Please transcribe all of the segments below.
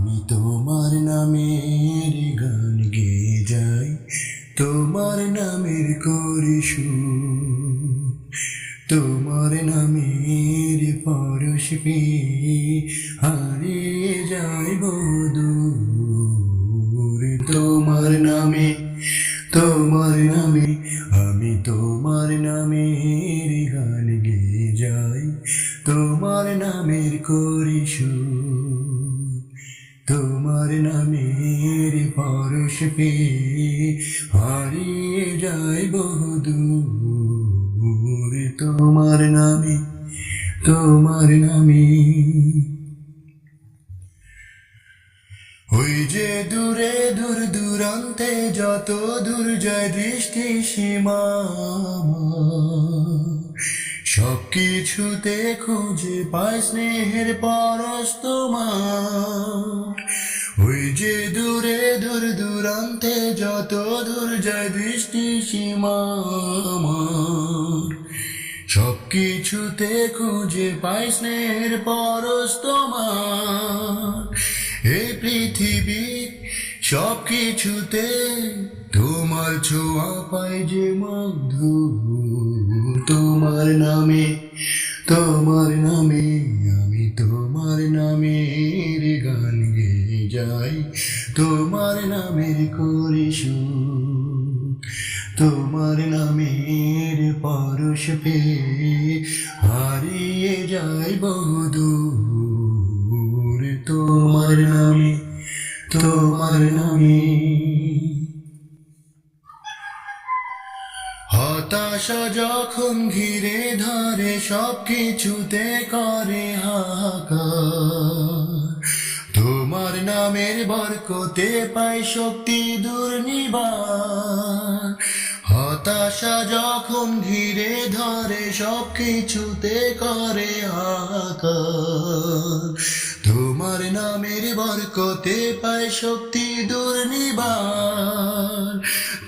আমি তোমার নামের গান গেয়ে যাই, তোমার নামের করি সুর, তোমার নামের পরশ পেয়ে হারিয়ে যাই দূর। তোমার নামে, তোমার নামে, আমি তোমার নামের গান গেয়ে যাই, তোমার নামের করি সুর, তোমার নামের পরশ পেয়ে হারিয়ে যাই বহুদূর। তোমার নামে, তোমার নামে। ওই যে দূরে দূর দূরান্তে যত দূর যায় দৃষ্টি সীমা, সব কিছুতে খুঁজে পাই স্নেহের পরশ তোমার। ওই যে দূরে দূর দূরান্তে যত দূর যায় দৃষ্টি সীমা, সব কিছুতে খুঁজে পাই স্নেহের পরশ তোমার। এই পৃথিবীর সব কিছুতে তোমার ছোঁয়া পাই যে মধু। তোমার নামে, তোমার নামে, আমি তোমার নামের গান গেয়ে যাই, তোমার নামের করি সুর, তোমার নামের পরশ পেয়ে হারিয়ে যাই বহুদূর। তোমার নামে, তোমার নামে। হতাশা যখন ঘিরে ধরে সব কিছুতে করে হাহাকার, তোমার নামের বরকতে পাই শক্তি দুর্নিবার। হতাশা যখন ঘিরে ধরে সব কিছুতে করে হাহাকার, তোমার নামের বরকতে পাই শক্তি দুর্নিবার।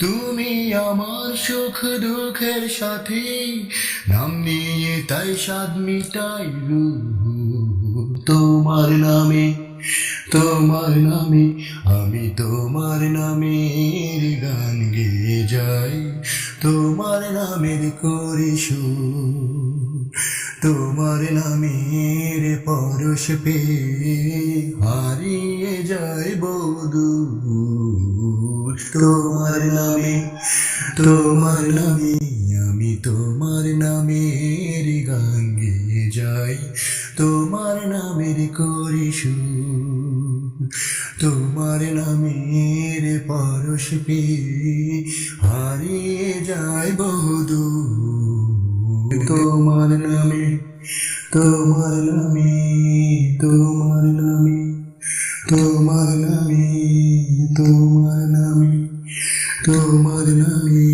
তুমি আমার সুখ দুঃখের সাথী, নাম নিয়ে তাই স্বাদ মিটাই রূহ। তোমার নামে, তোমার নামে, আমি তোমার নামের গান গেয়ে যাই, তোমার নামের করি সুর, তোমার নামের পরশ পেয়ে হারিয়ে যাই বহুদূর। তোমার নামে, তোমার নামে, আমি তোমার নামের গান গেয়ে যাই, তোমার নামের করি সুর, তোমার নামের পরশ পেয়ে হারিয়ে যাই বহুদূর। তোমার নামে, তোমার নামে, তোমার নামে, তোমার নামে, তোমার নামে, তোমার নামে।